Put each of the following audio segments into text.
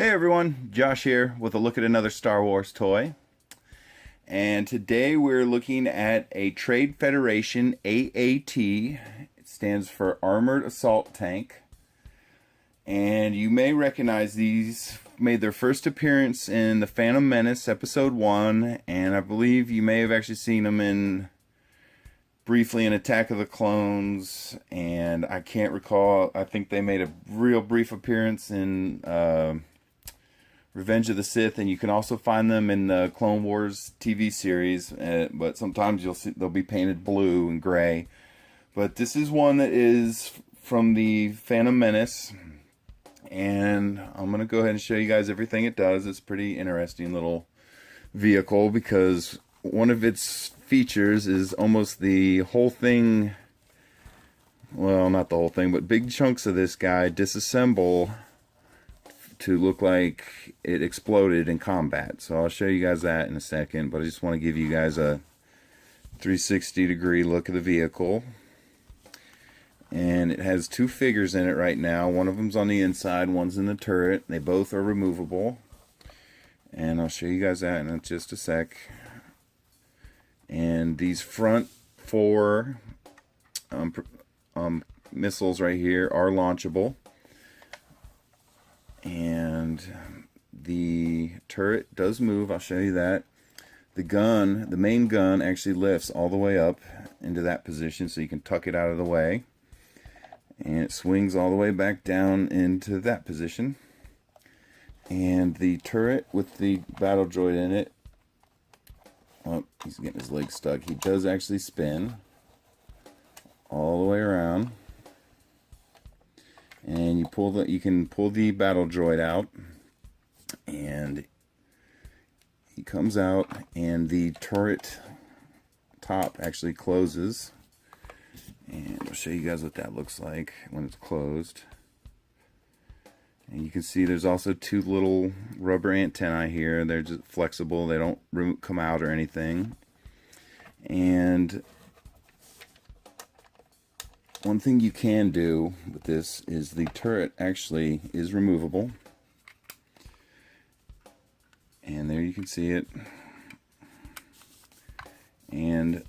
Hey everyone, Josh here with a look at another Star Wars toy. And today we're looking at a Trade Federation AAT. It stands for Armored Assault Tank. And you may recognize these. Made their first appearance in the Phantom Menace Episode 1. And I believe you may have actually seen them briefly in Attack of the Clones. And I can't recall, I think they made a real brief appearance in Revenge of the Sith, and you can also find them in the Clone Wars TV series, but sometimes they'll be painted blue and gray. But this is one that is from the Phantom Menace, and I'm going to go ahead and show you guys everything it does. It's a pretty interesting little vehicle because one of its features is almost the whole thing, well, not the whole thing, but big chunks of this guy disassemble to look like it exploded in combat. So I'll show you guys that in a second, but I just want to give you guys a 360-degree look of the vehicle. And it has two figures in it right now. One of them's on the inside, one's in the turret. They both are removable. And I'll show you guys that in just a sec. And these front four missiles right here are launchable. And the turret does move. I'll show you that. The gun, the main gun, actually lifts all the way up into that position so you can tuck it out of the way. And it swings all the way back down into that position. And the turret with the battle droid in it, oh, he's getting his leg stuck. He does actually spin all the way around. And you can pull the battle droid out, and he comes out, and the turret top actually closes. And I'll show you guys what that looks like when it's closed. And you can see there's also two little rubber antennae here. They're just flexible. They don't come out or anything. And one thing you can do with this is the turret actually is removable. And there you can see it. And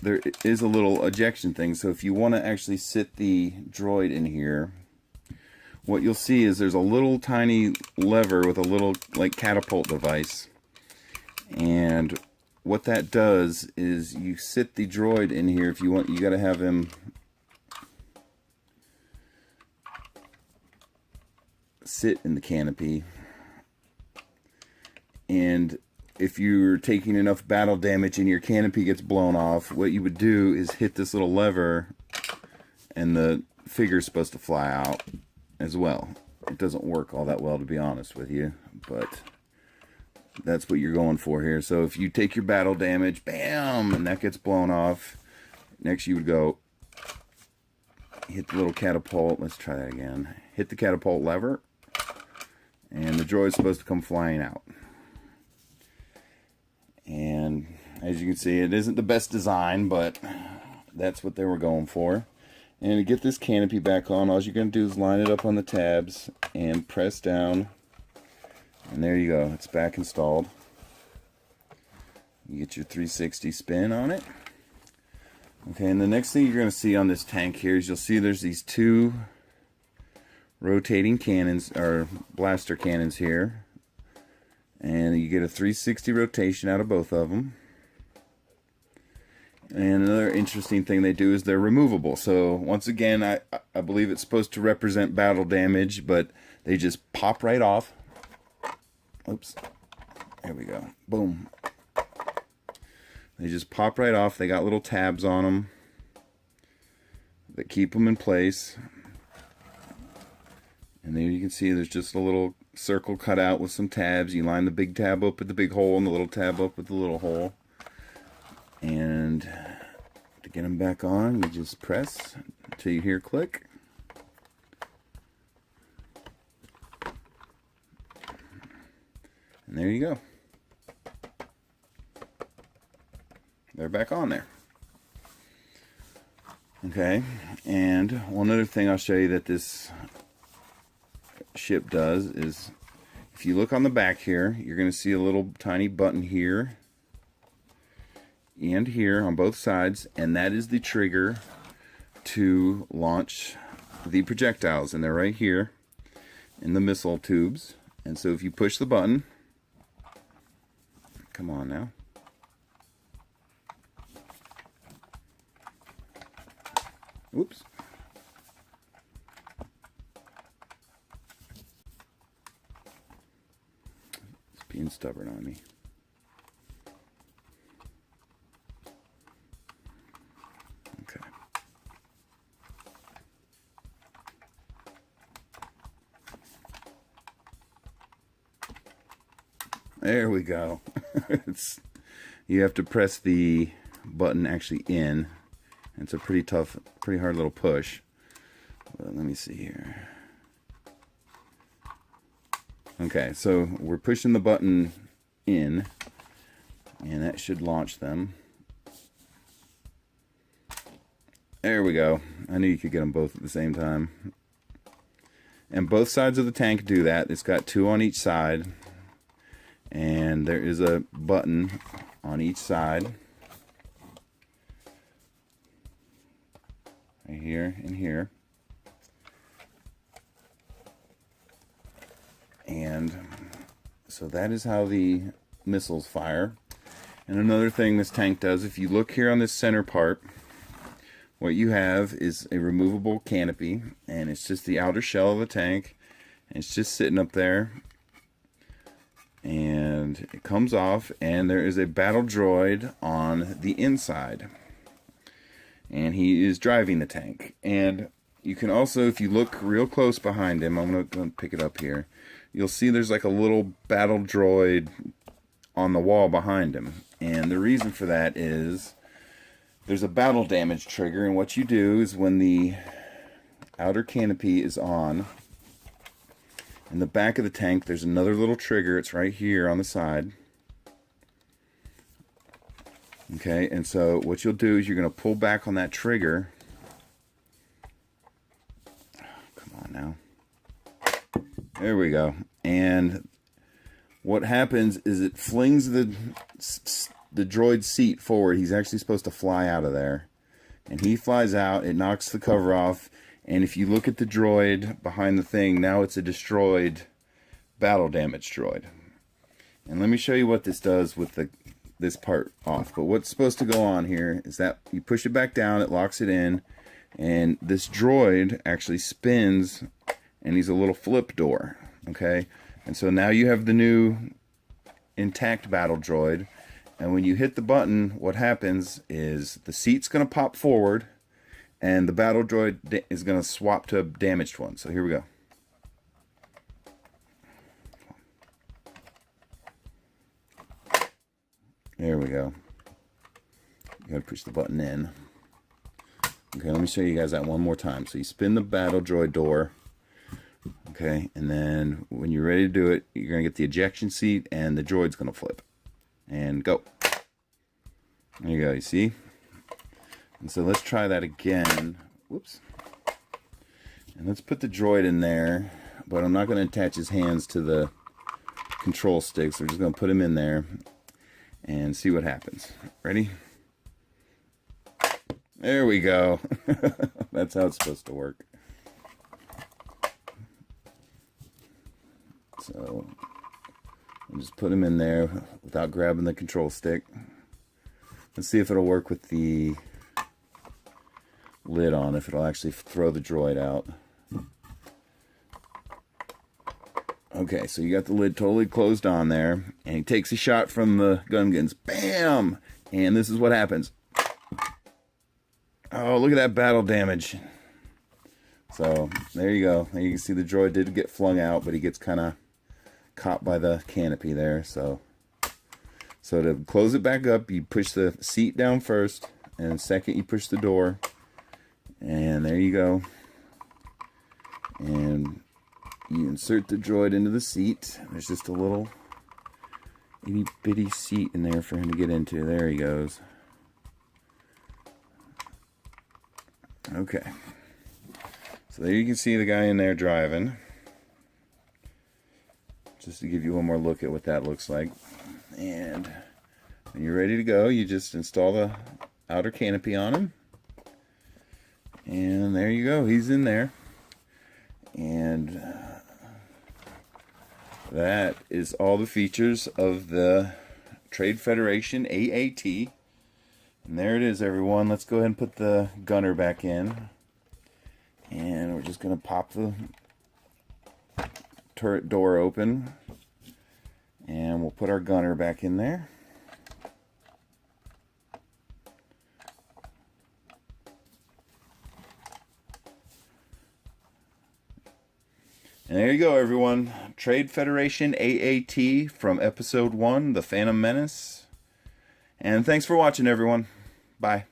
there is a little ejection thing. So if you want to actually sit the droid in here, what you'll see is there's a little tiny lever with a little like catapult device. And what that does is you sit the droid in here. If you want, you got to have him sit in the canopy, and if you're taking enough battle damage and your canopy gets blown off, what you would do is hit this little lever and the figure's supposed to fly out as well. It doesn't work all that well, to be honest with you, but that's what you're going for here. So if you take your battle damage, bam, and that gets blown off, next you would go hit the little catapult. Let's try that again. Hit the catapult lever, and the droid's supposed to come flying out. And as you can see, it isn't the best design, but that's what they were going for. And to get this canopy back on, all you're going to do is line it up on the tabs and press down. And there you go. It's back installed. You get your 360 spin on it. Okay, and the next thing you're going to see on this tank here is you'll see there's these two rotating cannons, or blaster cannons here, and you get a 360 rotation out of both of them. And another interesting thing they do is they're removable. So once again, I believe it's supposed to represent battle damage, but they just pop right off. Oops, there we go, boom. They just pop right off. They got little tabs on them that keep them in place. And there you can see there's just a little circle cut out with some tabs. You line the big tab up with the big hole and the little tab up with the little hole. And to get them back on, you just press until you hear click. And there you go. They're back on there. Okay, and one other thing I'll show you that this ship does is if you look on the back here, you're going to see a little tiny button here and here on both sides, and that is the trigger to launch the projectiles, and they're right here in the missile tubes. And so if you push the button, come on now. Oops. It's being stubborn on me. Okay. There we go. You have to press the button actually in. It's a pretty tough, pretty hard little push. But let me see here. Okay, so we're pushing the button in, and that should launch them. There we go. I knew you could get them both at the same time. And both sides of the tank do that. It's got two on each side. And there is a button on each side. Right here and here. And so that is how the missiles fire. And another thing this tank does, if you look here on this center part, what you have is a removable canopy, and it's just the outer shell of the tank, and it's just sitting up there. And it comes off, and there is a battle droid on the inside, and he is driving the tank. And you can also, if you look real close behind him, I'm going to pick it up here, you'll see there's like a little battle droid on the wall behind him. And the reason for that is there's a battle damage trigger, and what you do is when the outer canopy is on, in the back of the tank, there's another little trigger. It's right here on the side. Okay, and so what you'll do is you're going to pull back on that trigger. Come on now. There we go. And what happens is it flings the droid's seat forward. He's actually supposed to fly out of there. And he flies out. It knocks the cover off. And if you look at the droid behind the thing, now it's a destroyed battle damage droid. And let me show you what this does with this part off. But what's supposed to go on here is that you push it back down, it locks it in, and this droid actually spins, and he's a little flip door. Okay? And so now you have the new intact battle droid, and when you hit the button, what happens is the seat's going to pop forward, and the battle droid is going to swap to a damaged one. So here we go. There we go. You gotta push the button in. Okay, let me show you guys that one more time. So you spin the battle droid door. Okay, and then when you're ready to do it, you're going to get the ejection seat, and the droid's going to flip. And go. There you go, you see? And so let's try that again. Whoops. And let's put the droid in there, but I'm not going to attach his hands to the control sticks. We're just going to put him in there and see what happens. Ready? There we go. That's how it's supposed to work. So I'll just put him in there without grabbing the control stick. Let's see if it'll work with the lid on, if it'll actually throw the droid out. Okay, so you got the lid totally closed on there, and he takes a shot from the gun guns. Bam! And this is what happens. Oh, look at that battle damage. So, there you go. There you can see the droid did get flung out, but he gets kind of caught by the canopy there. So to close it back up, you push the seat down first, and second you push the door. And there you go. And you insert the droid into the seat. There's just a little itty bitty seat in there for him to get into. There he goes. Okay. So there you can see the guy in there driving. just to give you one more look at what that looks like. And when you're ready to go, you just install the outer canopy on him. And there you go, he's in there. And that is all the features of the Trade Federation AAT. And there it is, everyone. Let's go ahead and put the gunner back in. And we're just going to pop the turret door open. And we'll put our gunner back in there. And there you go, everyone. Trade Federation AAT from Episode 1, The Phantom Menace. And thanks for watching, everyone. Bye.